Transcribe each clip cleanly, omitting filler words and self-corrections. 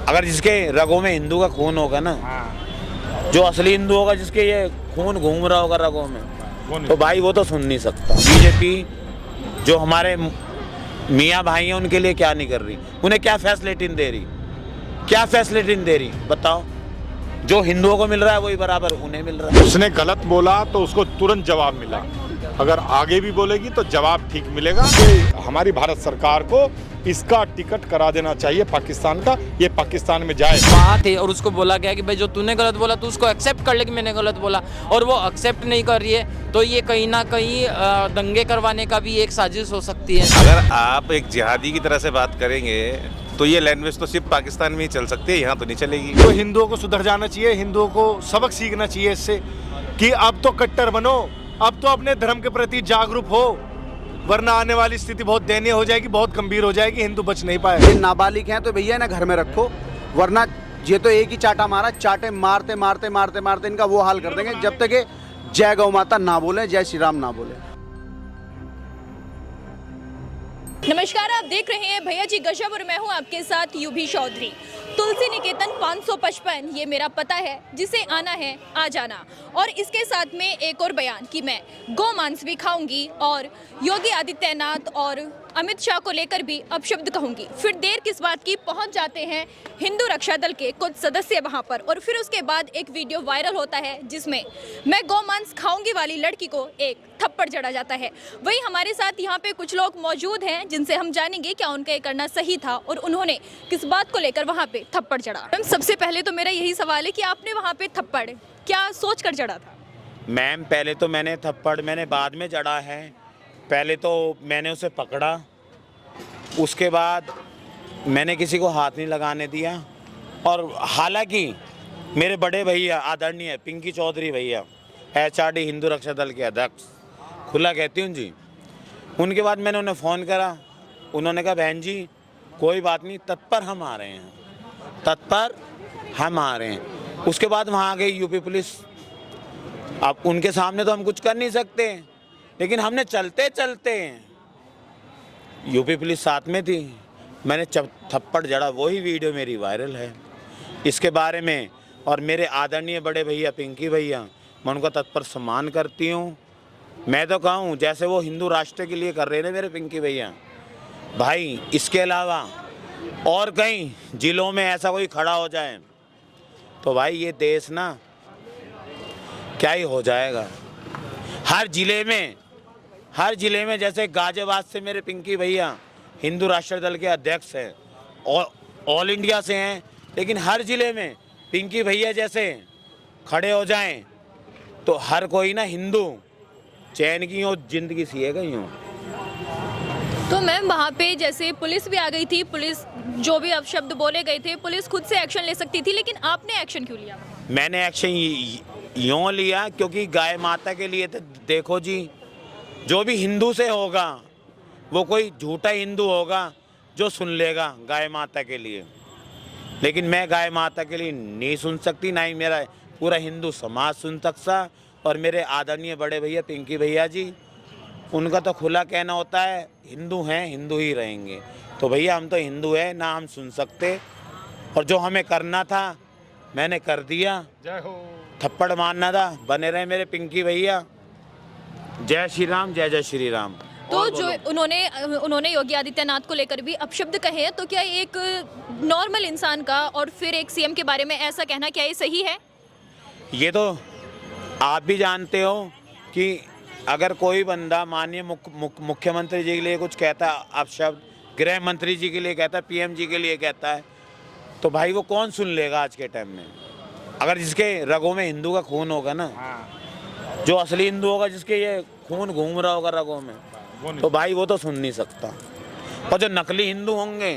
अगर जिसके रगों में हिंदू का खून होगा ना, जो असली हिंदू होगा, जिसके ये खून घूम रहा होगा रगों में, तो भाई वो तो सुन नहीं सकता। बीजेपी जो हमारे मियाँ भाई हैं उनके लिए क्या नहीं कर रही, उन्हें क्या फैसिलिटी दे रही, क्या फैसिलिटी दे रही बताओ। जो हिंदुओं को मिल रहा है वही बराबर उन्हें मिल रहा है। उसने गलत बोला तो उसको तुरंत जवाब मिला, अगर आगे भी बोलेगी तो जवाब ठीक मिलेगा। हमारी भारत सरकार को इसका टिकट करा देना चाहिए पाकिस्तान का, ये पाकिस्तान में जाए। वहाँ थे और उसको बोला गया कि भाई जो तूने गलत बोला तू उसको एक्सेप्ट कर ले कि मैंने गलत बोला, और वो एक्सेप्ट नहीं कर रही है, तो ये कहीं ना कहीं दंगे करवाने का भी एक साजिश हो सकती है। अगर आप एक जिहादी की तरह से बात करेंगे तो ये लैंग्वेज तो सिर्फ पाकिस्तान में ही चल सकती है, यहाँ तो नहीं चलेगी। तो हिंदुओं को सुधर जाना चाहिए, हिंदुओं को सबक सीखना चाहिए इससे कि अब तो कट्टर बनो, अब तो अपने धर्म के प्रति जागरूक हो, वरना आने वाली स्थिति बहुत दयनीय हो जाएगी, बहुत गंभीर हो जाएगी, हिंदू बच नहीं पाएगा। ये नाबालिग हैं तो भैया ना घर में रखो, वरना ये तो एक ही चाटा मारा, चाटे मारते मारते मारते मारते इनका वो हाल कर देंगे जब तक ये जय गौ माता ना बोले, जय श्री राम ना बोले। नमस्कार, आप देख रहे हैं भैया जी गजब और मैं हूं आपके साथ यूभी चौधरी। तुलसी निकेतन 555 ये मेरा पता है, जिसे आना है आ जाना। और इसके साथ में एक और बयान कि मैं गौ मांस भी खाऊंगी और योगी आदित्यनाथ और अमित शाह को लेकर भी अपशब्द कहूंगी। फिर देर किस बात की, पहुंच जाते हैं हिंदू रक्षा दल के कुछ सदस्य वहां पर, और फिर उसके बाद एक वीडियो वायरल होता है जिसमें मैं गौ मांस खाऊंगी वाली लड़की को एक थप्पड़ जड़ा जाता है। वहीं हमारे साथ यहाँ पे कुछ लोग मौजूद हैं जिनसे हम जानेंगे क्या उनका ये करना सही था और उन्होंने किस बात को लेकर वहाँ पे थप्पड़ जड़ा। मैम, सबसे पहले तो मेरा यही सवाल है कि आपने वहाँ पे थप्पड़ क्या सोच कर जड़ा था? मैम पहले तो मैंने थप्पड़ मैंने बाद में जड़ा है। पहले तो मैंने उसे पकड़ा, उसके बाद मैंने किसी को हाथ नहीं लगाने दिया। और हालांकि मेरे बड़े भैया आदरणीय पिंकी चौधरी भैया HRD हिंदू रक्षा दल के अध्यक्ष, खुला कहती हूँ जी, उनके बाद मैंने उन्हें फ़ोन करा, उन्होंने कहा बहन जी कोई बात नहीं, तत्पर हम आ रहे हैं, तत्पर हम आ रहे हैं। उसके बाद वहाँ आ गई यूपी पुलिस। अब उनके सामने तो हम कुछ कर नहीं सकते, लेकिन हमने चलते चलते, यूपी पुलिस साथ में थी, मैंने थप्पड़ जड़ा, वही वीडियो मेरी वायरल है। इसके बारे में और मेरे आदरणीय बड़े भैया पिंकी भैया, मैं उनका तत्पर सम्मान करती हूँ। मैं तो कहूँ जैसे वो हिंदू राष्ट्र के लिए कर रहे हैं मेरे पिंकी भैया भाई, इसके अलावा और कहीं जिलों में ऐसा कोई खड़ा हो जाए तो भाई ये देश ना क्या ही हो जाएगा। हर जिले में जैसे गाजियाबाद से मेरे पिंकी भैया हिंदू राष्ट्र दल के अध्यक्ष हैं, ऑल इंडिया से हैं, लेकिन हर जिले में पिंकी भैया जैसे खड़े हो जाएं तो हर कोई ना हिंदू चैन की हो जिंदगी सी है गई हो। तो मैम वहाँ पे जैसे पुलिस भी आ गई थी, पुलिस जो भी अपशब्द बोले गए थे, पुलिस खुद से एक्शन ले सकती थी, लेकिन आपने एक्शन क्यों लिया? मैंने एक्शन यूँ लिया क्योंकि गाय माता के लिए तो देखो जी, जो भी हिंदू से होगा वो कोई झूठा हिंदू होगा जो सुन लेगा गाय माता के लिए, लेकिन मैं गाय माता के लिए नहीं सुन सकती, ना ही मेरा पूरा हिंदू समाज सुन सकता। और मेरे आदरणीय बड़े भैया पिंकी भैया जी, उनका तो खुला कहना होता है हिंदू हैं हिंदू ही रहेंगे, तो भैया हम तो हिंदू हैं ना, हम सुन सकते। और जो हमें करना था मैंने कर दिया, जय हो। थप्पड़ मारना था, बने रहे मेरे पिंकी भैया। जय श्री राम, जय जय श्री राम। तो जो उन्होंने योगी आदित्यनाथ को लेकर भी अपशब्द कहे हैं, तो क्या एक नॉर्मल इंसान का और फिर एक सीएम के बारे में ऐसा कहना, क्या ये सही है? ये तो आप भी जानते हो कि अगर कोई बंदा माननीय मुख्यमंत्री जी के लिए कुछ कहता है अपशब्द, गृह मंत्री जी के लिए कहता है, PM जी के लिए कहता है, तो भाई वो कौन सुन लेगा आज के टाइम में। अगर जिसके रगों में हिंदू का खून होगा ना, जो असली हिंदू होगा, जिसके ये खून घूम रहा होगा रगों में, तो भाई वो तो सुन नहीं सकता। और जो नकली हिंदू होंगे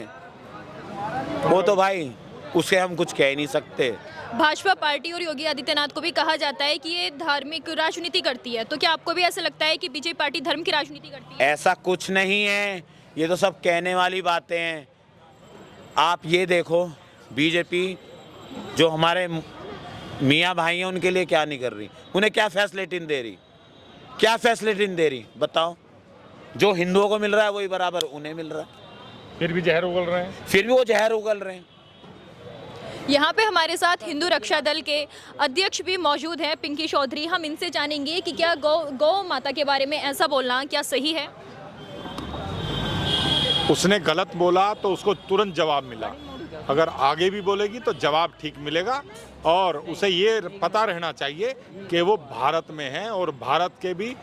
वो तो भाई उसे हम कुछ कह नहीं सकते। भाजपा पार्टी और योगी आदित्यनाथ को भी कहा जाता है कि ये धार्मिक राजनीति करती है, तो क्या आपको भी ऐसा लगता है कि बीजेपी पार्टी धर्म की राजनीति करती है? ऐसा कुछ नहीं है, ये तो सब कहने वाली बातें हैं। आप ये देखो बीजेपी जो हमारे मियाँ भाई हैं उनके लिए क्या नहीं कर रही, उन्हें क्या फैसिलिटी दे रही, क्या फैसिलिटी दे रही बताओ। जो हिंदुओं को मिल रहा है वही बराबर उन्हें मिल रहा है, फिर भी जहर उगल रहे हैं, फिर भी वो जहर उगल रहे हैं। यहाँ पे हमारे साथ हिंदू रक्षा दल के अध्यक्ष भी मौजूद हैं, पिंकी चौधरी। हम इनसे जानेंगे कि क्या गौ माता के बारे में ऐसा बोलना क्या सही है। उसने गलत बोला तो उसको तुरंत जवाब मिला। अगर आगे भी बोलेगी तो जवाब ठीक मिलेगा। और उसे ये पता रहना चाहिए कि वो भारत में है और भारत के भी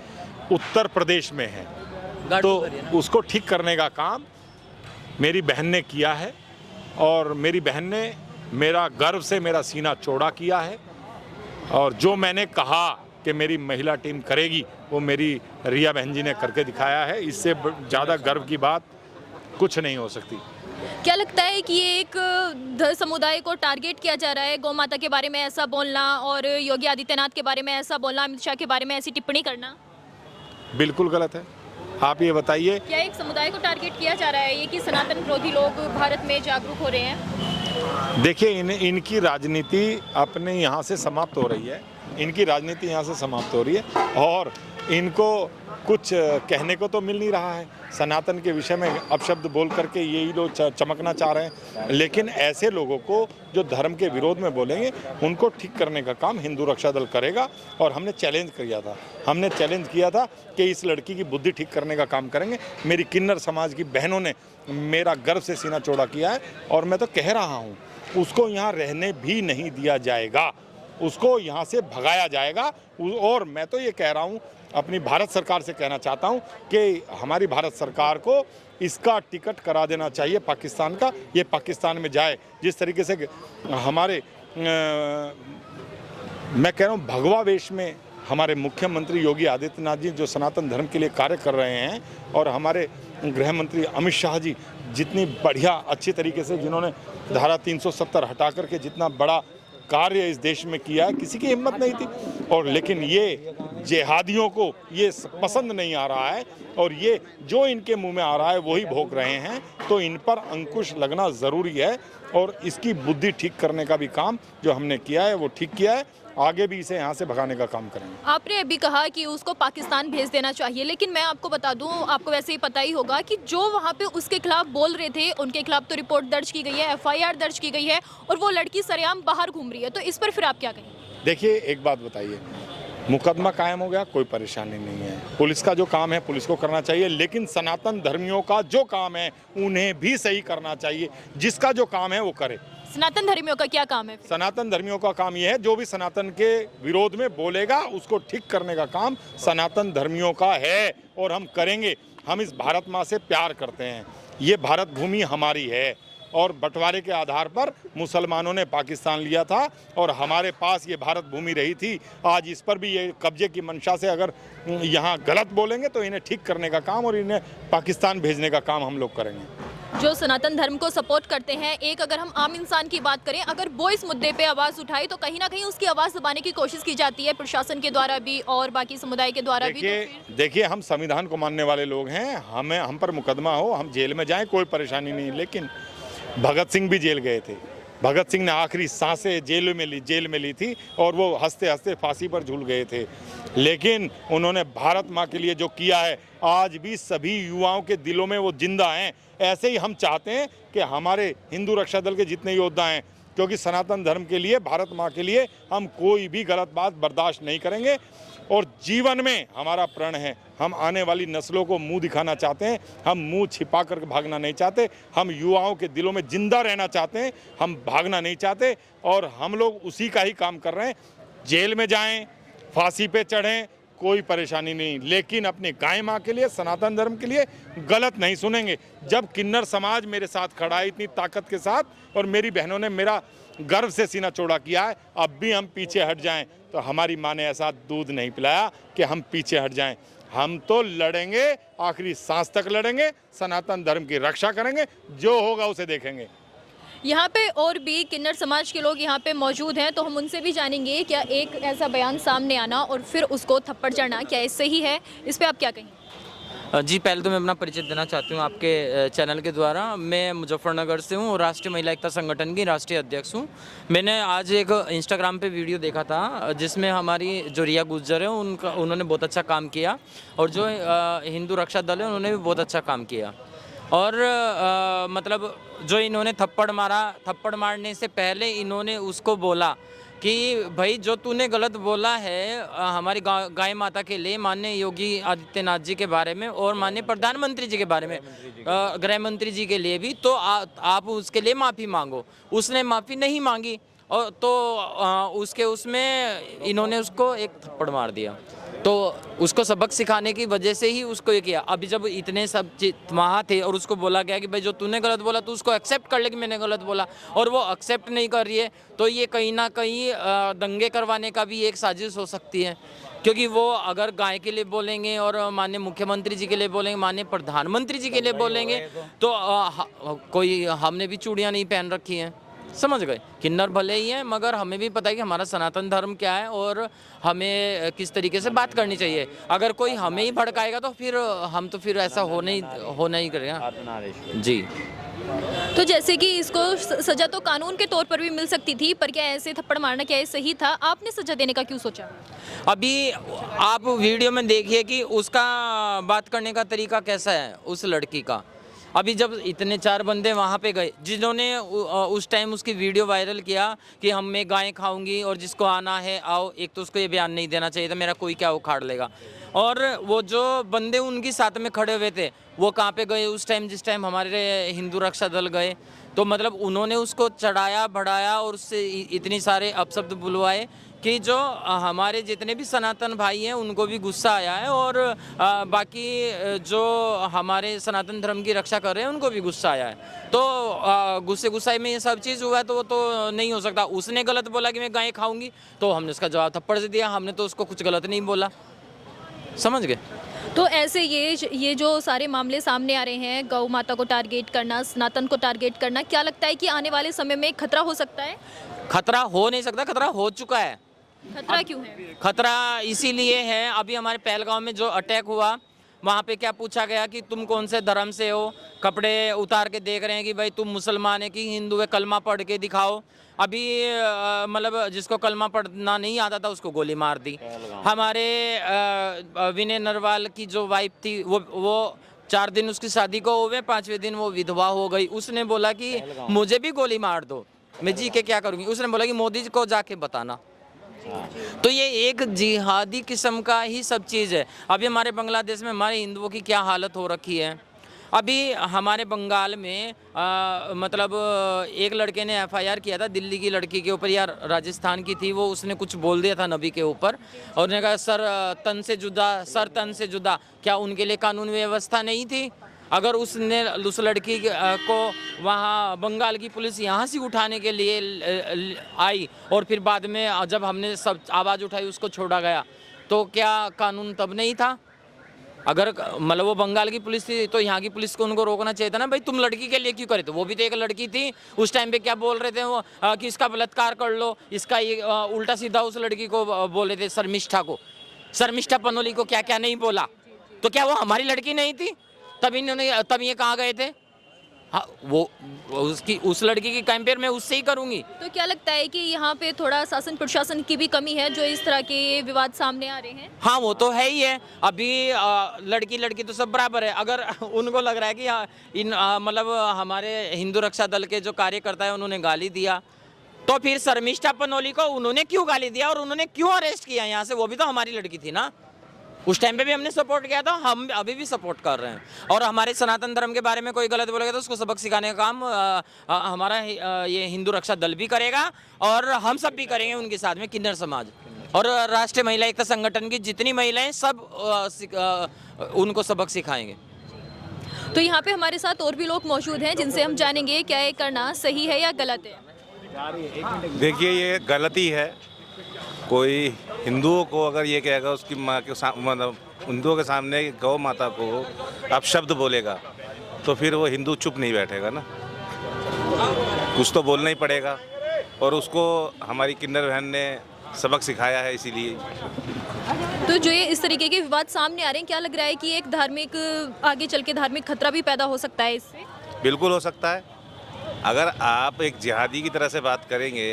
उत्तर प्रदेश में है। तो उसको ठीक करने का काम मेरी बहन ने किया है और मेरी बहन ने मेरा गर्व से मेरा सीना चौड़ा किया है। और जो मैंने कहा कि मेरी महिला टीम करेगी वो मेरी रिया बहन जी ने करके दिखाया है। इससे ज़्यादा गर्व की बात कुछ नहीं हो सकती। क्या लगता है कि ये एक समुदाय को टारगेट किया जा रहा है, गौ माता के बारे में ऐसा बोलना और योगी आदित्यनाथ के बारे में ऐसा बोलना, अमित शाह के बारे में ऐसी टिप्पणी करना? बिल्कुल गलत है। आप ये बताइए, क्या एक समुदाय को टारगेट किया जा रहा है ये कि सनातन विरोधी लोग भारत में जागरूक हो रहे हैं? देखिए इनकी राजनीति अपने यहाँ से समाप्त हो रही है। इनकी राजनीति यहाँ से समाप्त हो रही है और इनको कुछ कहने को तो मिल नहीं रहा है। सनातन के विषय में अपशब्द बोल करके यही लोग चमकना चाह रहे हैं। लेकिन ऐसे लोगों को जो धर्म के विरोध में बोलेंगे उनको ठीक करने का काम हिंदू रक्षा दल करेगा। और हमने चैलेंज किया था कि इस लड़की की बुद्धि ठीक करने का काम करेंगे। मेरी किन्नर समाज की बहनों ने मेरा गर्व से सीना चौड़ा किया है और मैं तो कह रहा हूँ उसको यहाँ रहने भी नहीं दिया जाएगा, उसको यहाँ से भगाया जाएगा। और मैं तो ये कह रहा हूँ, अपनी भारत सरकार से कहना चाहता हूँ कि हमारी भारत सरकार को इसका टिकट करा देना चाहिए पाकिस्तान का। ये पाकिस्तान में जाए। जिस तरीके से हमारे मैं कह रहा हूँ भगवा वेश में हमारे मुख्यमंत्री योगी आदित्यनाथ जी जो सनातन धर्म के लिए कार्य कर रहे हैं और हमारे गृह मंत्री अमित शाह जी जितनी बढ़िया अच्छी तरीके से जिन्होंने धारा 370 हटा करके जितना बड़ा कार्य इस देश में किया है, किसी की हिम्मत नहीं थी। और लेकिन ये जिहादियों को ये पसंद नहीं आ रहा है और ये जो इनके मुंह में आ रहा है वही भोग रहे हैं। तो इन पर अंकुश लगना ज़रूरी है और इसकी बुद्धि ठीक करने का भी काम जो हमने किया है वो ठीक किया है। आगे भी इसे यहाँ से भगाने का काम करेंगे। आपने अभी कहा कि उसको पाकिस्तान भेज देना चाहिए, लेकिन मैं आपको बता दूं, आपको वैसे ही पता ही होगा कि जो वहाँ पे उसके खिलाफ बोल रहे थे उनके खिलाफ तो रिपोर्ट दर्ज की गई है, FIR दर्ज की गई है और वो लड़की सरेआम बाहर घूम रही है। तो इस पर फिर आप क्या कहेंगे? देखिए एक बात बताइए, मुकदमा कायम हो गया, कोई परेशानी नहीं है। पुलिस का जो काम है पुलिस को करना चाहिए, लेकिन सनातन धर्मियों का जो काम है उन्हें भी सही करना चाहिए। जिसका जो काम है वो करे। सनातन धर्मियों का क्या काम है? सनातन धर्मियों का काम यह है जो भी सनातन के विरोध में बोलेगा उसको ठीक करने का काम सनातन धर्मियों का है और हम करेंगे। हम इस भारत माँ से प्यार करते हैं। ये भारत भूमि हमारी है और बंटवारे के आधार पर मुसलमानों ने पाकिस्तान लिया था और हमारे पास ये भारत भूमि रही थी। आज इस पर भी ये कब्जे की मंशा से अगर यहाँ गलत बोलेंगे तो इन्हें ठीक करने का काम और इन्हें पाकिस्तान भेजने का काम हम लोग करेंगे। जो सनातन धर्म को सपोर्ट करते हैं, एक अगर हम आम इंसान की बात करें, अगर वो इस मुद्दे पे आवाज़ उठाए तो कहीं ना कहीं उसकी आवाज़ दबाने की कोशिश की जाती है प्रशासन के द्वारा भी और बाकी समुदाय के द्वारा भी। देखिए हम संविधान को मानने वाले लोग हैं। हम पर मुकदमा हो, हम जेल में जाएं, कोई परेशानी नहीं। लेकिन भगत सिंह भी जेल गए थे। भगत सिंह ने आखिरी सांसें जेल में ली थी और वो हंसते हंसते फांसी पर झूल गए थे। लेकिन उन्होंने भारत माँ के लिए जो किया है आज भी सभी युवाओं के दिलों में वो जिंदा हैं। ऐसे ही हम चाहते हैं कि हमारे हिंदू रक्षा दल के जितने योद्धा हैं, क्योंकि सनातन धर्म के लिए, भारत माँ के लिए हम कोई भी गलत बात बर्दाश्त नहीं करेंगे। और जीवन में हमारा प्रण है, हम आने वाली नस्लों को मुंह दिखाना चाहते हैं। हम मुंह छिपा कर भागना नहीं चाहते। हम युवाओं के दिलों में जिंदा रहना चाहते हैं, हम भागना नहीं चाहते। और हम लोग उसी का ही काम कर रहे हैं। जेल में जाएं, फांसी पे चढ़ें, कोई परेशानी नहीं, लेकिन अपनी गाय माँ के लिए, सनातन धर्म के लिए गलत नहीं सुनेंगे। जब किन्नर समाज मेरे साथ खड़ा है इतनी ताकत के साथ और मेरी बहनों ने मेरा गर्व से सीना चौड़ा किया है, अब भी हम पीछे हट जाएं तो हमारी माँ ने ऐसा दूध नहीं पिलाया कि हम पीछे हट जाएं। हम तो लड़ेंगे, आखिरी सांस तक लड़ेंगे, सनातन धर्म की रक्षा करेंगे, जो होगा उसे देखेंगे। यहाँ पे और भी किन्नर समाज के लोग यहाँ पे मौजूद हैं, तो हम उनसे भी जानेंगे क्या एक ऐसा बयान सामने आना और फिर उसको थप्पड़ चढ़ना क्या ये सही है? इस पे आप क्या कहेंगे? जी, पहले तो मैं अपना परिचय देना चाहती हूँ आपके चैनल के द्वारा। मैं मुजफ्फरनगर से हूँ और राष्ट्रीय महिला एकता संगठन की राष्ट्रीय अध्यक्ष हूँ। मैंने आज एक इंस्टाग्राम पे वीडियो देखा था जिसमें हमारी जो रिया गुर्जर है उन्होंने बहुत अच्छा काम किया और जो हिंदू रक्षा दल है उन्होंने भी बहुत अच्छा काम किया। और मतलब जो इन्होंने थप्पड़ मारा, थप्पड़ मारने से पहले इन्होंने उसको बोला कि भाई जो तूने गलत बोला है हमारी गाय माता के लिए, माननीय योगी आदित्यनाथ जी के बारे में और माननीय प्रधानमंत्री जी के बारे में, गृह मंत्री जी के लिए भी, तो आप उसके लिए माफ़ी मांगो। उसने माफ़ी नहीं मांगी और तो उसके उसमें इन्होंने उसको एक थप्पड़ मार दिया। तो उसको सबक सिखाने की वजह से ही उसको ये किया। अभी जब इतने सब वहाँ थे और उसको बोला गया कि भाई जो तूने गलत बोला तो उसको एक्सेप्ट कर ले कि मैंने गलत बोला, और वो एक्सेप्ट नहीं कर रही है, तो ये कहीं ना कहीं दंगे करवाने का भी एक साजिश हो सकती है। क्योंकि वो अगर गाय के लिए बोलेंगे और माननीय मुख्यमंत्री जी के लिए बोलेंगे, माननीय प्रधानमंत्री जी के लिए बोलेंगे, तो कोई हमने भी चूड़ियाँ नहीं पहन रखी हैं, समझ गए, किन्नर भले ही हैं, मगर हमें भी पता है कि हमारा सनातन धर्म क्या है और हमें किस तरीके से बात करनी चाहिए। अगर कोई हमें ही भड़काएगा तो फिर हम तो फिर ऐसा होना ही करेगा जी। तो जैसे कि इसको सजा तो कानून के तौर पर भी मिल सकती थी, पर क्या ऐसे थप्पड़ मारना क्या ये सही था? आपने सजा देने का क्यों सोचा? अभी आप वीडियो में देखिए कि उसका बात करने का तरीका कैसा है उस लड़की का। अभी जब इतने 4 बंदे वहाँ पे गए जिन्होंने उस टाइम उसकी वीडियो वायरल किया कि हम मैं गाय खाऊंगी और जिसको आना है आओ, एक तो उसको ये बयान नहीं देना चाहिए था, मेरा कोई क्या उखाड़ लेगा। और वो जो बंदे उनके साथ में खड़े हुए थे वो कहाँ पे गए उस टाइम, जिस टाइम हमारे हिंदू रक्षा दल गए, तो मतलब उन्होंने उसको चढ़ाया बढ़ाया और उससे इतनी सारे अपशब्द बुलवाए कि जो हमारे जितने भी सनातन भाई हैं उनको भी गुस्सा आया है, और बाकी जो हमारे सनातन धर्म की रक्षा कर रहे हैं उनको भी गुस्सा आया है। तो गुस्से में ये सब चीज़ हुआ है, तो वो तो नहीं हो सकता। उसने गलत बोला कि मैं गाय खाऊंगी, तो हमने उसका जवाब थप्पड़ से दिया, हमने तो उसको कुछ गलत नहीं बोला, समझ गए। तो ऐसे ये जो सारे मामले सामने आ रहे हैं, गौ माता को टारगेट करना, सनातन को टारगेट करना, क्या लगता है कि आने वाले समय में खतरा हो सकता है? खतरा हो नहीं सकता, खतरा हो चुका है। खतरा क्यों है? खतरा इसीलिए है, अभी हमारे पहलगांव में जो अटैक हुआ वहाँ पे क्या पूछा गया कि तुम कौन से धर्म से हो, कपड़े उतार के देख रहे हैं कि भाई तुम मुसलमान है कि हिंदू है, कलमा पढ़ के दिखाओ। अभी मतलब जिसको कलमा पढ़ना नहीं आता था उसको गोली मार दी। हमारे विनय नरवाल की जो वाइफ थी वो 4 दिन उसकी शादी को हुए, 5वें दिन वो विधवा हो गई। उसने बोला कि मुझे भी गोली मार दो, मैं जी के क्या करूँगी। उसने बोला कि मोदी जी को जाके बताना। तो ये एक जिहादी किस्म का ही सब चीज़ है। अभी हमारे बांग्लादेश में हमारे हिंदुओं की क्या हालत हो रखी है। अभी हमारे बंगाल में मतलब एक लड़के ने FIR किया था दिल्ली की लड़की के ऊपर या राजस्थान की थी, वो उसने कुछ बोल दिया था नबी के ऊपर, और उन्होंने कहा सर तन से जुदा। क्या उनके लिए कानून व्यवस्था नहीं थी? अगर उसने उस लड़की को वहाँ बंगाल की पुलिस यहाँ से उठाने के लिए आई और फिर बाद में जब हमने सब आवाज़ उठाई उसको छोड़ा गया, तो क्या कानून तब नहीं था? अगर मतलब वो बंगाल की पुलिस थी तो यहाँ की पुलिस को उनको रोकना चाहिए था ना, भाई तुम लड़की के लिए क्यों करे? तो वो भी तो एक लड़की थी। उस टाइम पे क्या बोल रहे थे वो कि इसका बलात्कार कर लो, इसका ये उल्टा सीधा उस लड़की को बोले थे, शर्मिष्ठा पनोली को क्या क्या नहीं बोला। तो क्या वो हमारी लड़की नहीं थी? तब ये कहाँ गए थे? हाँ, वो उस लड़की की कंपेयर मैं उससे ही करूँगी। तो क्या लगता है कि यहाँ पे थोड़ा शासन प्रशासन की भी कमी है जो इस तरह के विवाद सामने आ रहे हैं? हाँ, वो तो है ही है। अभी लड़की तो सब बराबर है। अगर उनको लग रहा है कि मतलब हमारे हिंदू रक्षा दल के जो कार्यकर्ता है उन्होंने गाली दिया, तो फिर शर्मिष्ठा पनोली को उन्होंने क्यों गाली दिया और उन्होंने क्यों अरेस्ट किया यहाँ से? वो भी तो हमारी लड़की थी ना। उस टाइम पे भी हमने सपोर्ट किया था, हम अभी भी सपोर्ट कर रहे हैं। और हमारे सनातन धर्म के बारे में कोई गलत बोलेगा तो उसको सबक सिखाने का काम हमारा ये हिंदू रक्षा दल भी करेगा और हम सब भी करेंगे उनके साथ में, किन्नर समाज और राष्ट्रीय महिला एकता संगठन की जितनी महिलाएं सब उनको सबक सिखाएंगे। तो यहाँ पे हमारे साथ और भी लोग मौजूद हैं जिनसे हम जानेंगे क्या ये करना सही है या गलत है। देखिए, ये गलती है। कोई हिंदुओं को अगर ये कहेगा उसकी माँ के मतलब हिंदुओं के सामने गौ माता को अपशब्द बोलेगा तो फिर वो हिंदू चुप नहीं बैठेगा ना, कुछ तो बोलना ही पड़ेगा। और उसको हमारी किन्नर बहन ने सबक सिखाया है, इसीलिए। तो जो ये इस तरीके के विवाद सामने आ रहे हैं, क्या लग रहा है कि एक धार्मिक आगे चल के धार्मिक खतरा भी पैदा हो सकता है इससे? बिल्कुल हो सकता है। अगर आप एक जिहादी की तरह से बात करेंगे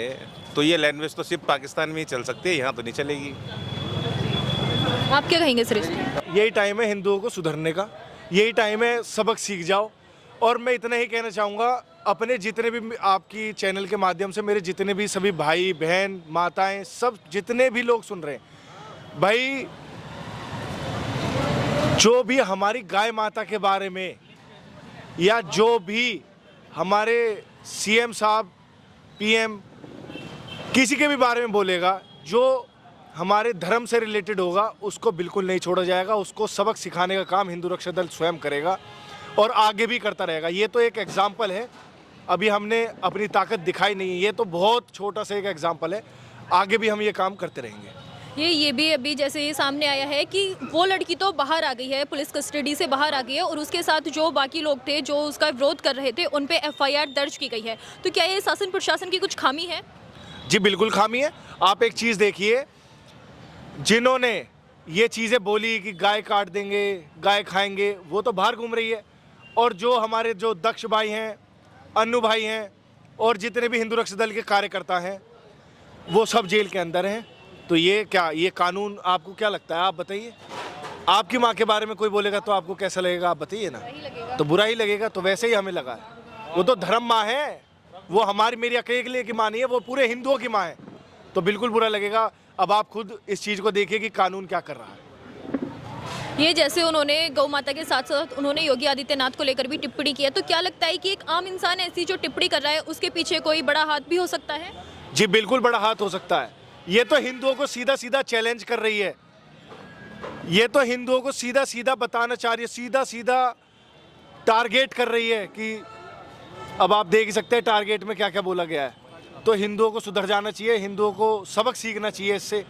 तो ये लैंग्वेज तो सिर्फ पाकिस्तान में ही चल सकती है, यहाँ तो नहीं चलेगी। आप क्या कहेंगे सर इसमें? यही टाइम है हिंदुओं को सुधरने का, यही टाइम है सबक सीख जाओ। और मैं इतना ही कहना चाहूँगा, अपने जितने भी आपकी चैनल के माध्यम से मेरे जितने भी सभी भाई बहन माताएं सब जितने भी लोग सुन रहे हैं, भाई जो भी हमारी गाय माता के बारे में या जो भी हमारे सीएम साहब पीएम किसी के भी बारे में बोलेगा, जो हमारे धर्म से रिलेटेड होगा उसको बिल्कुल नहीं छोड़ा जाएगा। उसको सबक सिखाने का काम हिंदू रक्षा दल स्वयं करेगा और आगे भी करता रहेगा। ये तो एक एग्जाम्पल है, अभी हमने अपनी ताकत दिखाई नहीं है, ये तो बहुत छोटा सा एक एग्जाम्पल है। आगे भी हम ये काम करते रहेंगे। ये भी अभी जैसे ये सामने आया है कि वो लड़की तो बाहर आ गई है, पुलिस कस्टडी से बाहर आ गई है और उसके साथ जो बाकी लोग थे जो उसका विरोध कर रहे थे उन पे एफआईआर दर्ज की गई है। तो क्या ये शासन प्रशासन की कुछ खामी है? जी बिल्कुल खामी है। आप एक चीज़ देखिए, जिन्होंने ये चीज़ें बोली कि गाय काट देंगे, गाय खाएंगे, वो तो बाहर घूम रही है। और जो हमारे जो दक्ष भाई हैं, अन्नू भाई हैं और जितने भी हिंदू रक्षा दल के कार्यकर्ता हैं वो सब जेल के अंदर हैं। तो ये क्या, ये कानून आपको क्या लगता है? आप बताइए। आपकी माँ के बारे में कोई बोलेगा तो आपको कैसा लगेगा? आप बताइए ना। तो बुरा ही लगेगा। तो वैसे ही हमें लगा है, वो तो धर्म माँ है, वो हमारी मेरी अकेले की माँ नहीं है, वो पूरे हिंदुओं की माँ है। तो बिल्कुल बुरा लगेगा। अब आप खुद इस चीज़ को देखिए कि कानून क्या कर रहा है। ये जैसे उन्होंने गौ माता के साथ साथ उन्होंने योगी आदित्यनाथ को लेकर भी टिप्पणी की है, तो क्या लगता है कि एक आम इंसान ऐसी जो टिप्पणी कर रहा है उसके पीछे कोई बड़ा हाथ भी हो सकता है? जी बिल्कुल बड़ा हाथ हो सकता है। ये तो हिंदुओं को सीधा सीधा चैलेंज कर रही है, ये तो हिंदुओं को सीधा सीधा बताना चाह रही है, सीधा सीधा टारगेट कर रही है कि अब आप देख ही सकते हैं टारगेट में क्या क्या बोला गया है। तो हिंदुओं को सुधर जाना चाहिए, हिंदुओं को सबक सीखना चाहिए इससे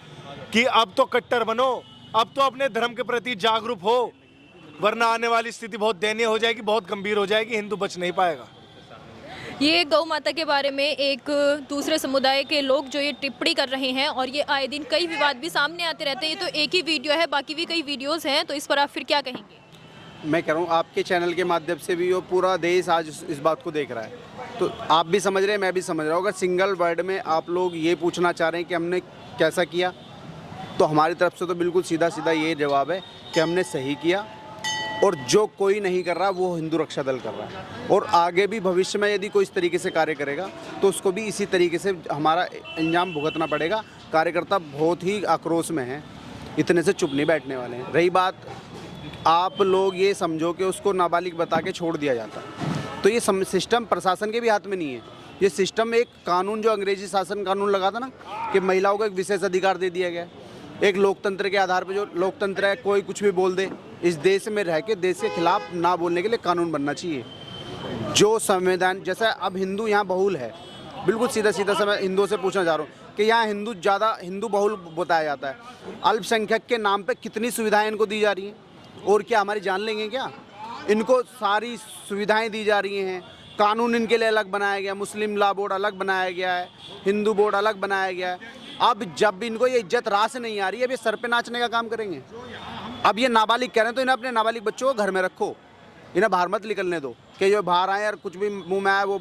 कि अब तो कट्टर बनो, अब तो अपने धर्म के प्रति जागरूक हो, वरना आने वाली स्थिति बहुत दयनीय हो जाएगी, बहुत गंभीर हो जाएगी, हिंदू बच नहीं पाएगा। ये गौ माता के बारे में एक दूसरे समुदाय के लोग जो ये टिप्पणी कर रहे हैं और ये आए दिन कई विवाद भी सामने आते रहते हैं। ये तो एक ही वीडियो है, बाकी भी कई वीडियोस हैं, तो इस पर आप फिर क्या कहेंगे? मैं कह रहा हूँ आपके चैनल के माध्यम से भी वो पूरा देश आज इस बात को देख रहा है, तो आप भी समझ रहे हैं, मैं भी समझ रहा हूँ। अगर सिंगल वर्ड में आप लोग ये पूछना चाह रहे हैं कि हमने कैसा किया, तो हमारी तरफ से तो बिल्कुल सीधा सीधा ये जवाब है कि हमने सही किया और जो कोई नहीं कर रहा वो हिंदू रक्षा दल कर रहा है। और आगे भी भविष्य में यदि कोई इस तरीके से कार्य करेगा तो उसको भी इसी तरीके से हमारा अंजाम भुगतना पड़ेगा। कार्यकर्ता बहुत ही आक्रोश में हैं, इतने से चुप नहीं बैठने वाले हैं। रही बात, आप लोग ये समझो कि उसको नाबालिग बता के छोड़ दिया जाता, तो ये सिस्टम प्रशासन के भी हाथ में नहीं है। ये सिस्टम एक कानून जो अंग्रेजी शासन कानून लगा था ना कि महिलाओं को एक विशेष अधिकार दे दिया गया, एक लोकतंत्र के आधार पर जो लोकतंत्र है, कोई कुछ भी बोल दे, इस देश में रह के देश के खिलाफ ना बोलने के लिए कानून बनना चाहिए। जो संविधान जैसा अब हिंदू यहाँ बहुल है, बिल्कुल सीधा सीधा से मैं हिंदुओं से पूछना चाह रहा हूँ कि यहाँ हिंदू बहुल बताया जाता है, अल्पसंख्यक के नाम पे कितनी सुविधाएं इनको दी जा रही हैं, और क्या हमारी जान लेंगे क्या? इनको सारी सुविधाएं दी जा रही हैं, कानून इनके लिए अलग बनाया गया, मुस्लिम लॉ बोर्ड अलग बनाया गया है, हिंदू बोर्ड अलग बनाया गया है। अब जब भी इनको ये इज्जत राह से नहीं आ रही है, अब ये सर पे नाचने का काम करेंगे। अब ये नाबालिग कह रहे हैं तो इन्हें अपने नाबालिग बच्चों को घर में रखो, इन्हें बाहर मत निकलने दो कि जो बाहर आए और कुछ भी मुंह में आए वो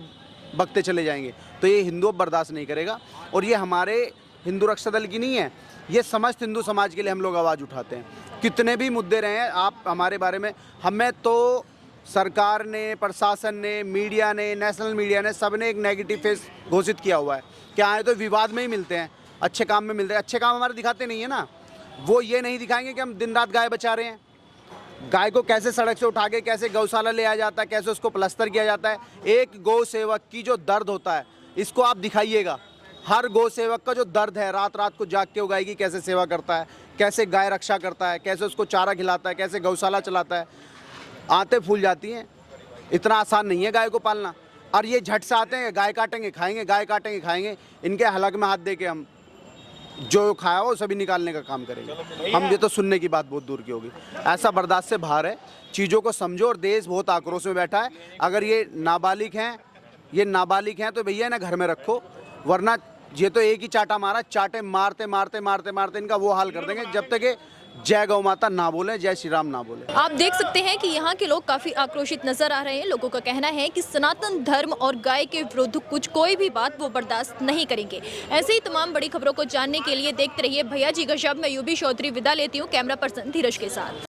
बकते चले जाएंगे। तो ये हिंदू बर्दाश्त नहीं करेगा। और ये हमारे हिंदू रक्षा दल की नहीं है, ये समस्त हिंदू समाज के लिए हम लोग आवाज़ उठाते हैं। कितने भी मुद्दे रहे हैं आप हमारे बारे में, हमें तो सरकार ने, प्रशासन ने, मीडिया ने, नेशनल मीडिया ने, सब ने एक नेगेटिव फेस घोषित किया हुआ है कि आए तो विवाद में ही मिलते हैं, अच्छे काम में मिलते हैं। अच्छे काम हमारे दिखाते नहीं है ना, वो ये नहीं दिखाएंगे कि हम दिन रात गाय बचा रहे हैं। गाय को कैसे सड़क से उठा के कैसे गौशाला ले आया जाता है, कैसे उसको प्लास्टर किया जाता है, एक गौ सेवक की जो दर्द होता है इसको आप दिखाइएगा। हर गौ सेवक का जो दर्द है, रात रात को जाग के उगाएगी, कैसे सेवा करता है, कैसे गाय रक्षा करता है, कैसे उसको चारा खिलाता है, कैसे गौशाला चलाता है। आंतें फूल जाती हैं। इतना आसान नहीं है गाय को पालना। और ये झट से आते हैं, गाय काटेंगे खाएंगे, गाय काटेंगे खाएंगे, इनके हलक में हाथ दे के हम जो खाया हो सभी निकालने का काम करेंगे। हम ये तो सुनने की बात बहुत दूर की होगी। ऐसा बर्दाश्त से बाहर है, चीज़ों को समझो। और देश बहुत आक्रोश में बैठा है। अगर ये नाबालिग हैं तो भैया इन्हें घर में रखो, वरना ये तो एक ही चाटा मारा, चाटे मारते मारते मारते मारते इनका वो हाल कर देंगे जब तक जय गौ माता ना बोले, जय श्री राम ना बोले। आप देख सकते हैं कि यहाँ के लोग काफी आक्रोशित नजर आ रहे हैं। लोगों का कहना है कि सनातन धर्म और गाय के विरुद्ध कोई भी बात वो बर्दाश्त नहीं करेंगे। ऐसे ही तमाम बड़ी खबरों को जानने के लिए देखते रहिए भैया जी गजब। मैं यूबी चौधरी विदा लेती हूँ कैमरा पर्सन धीरज के साथ।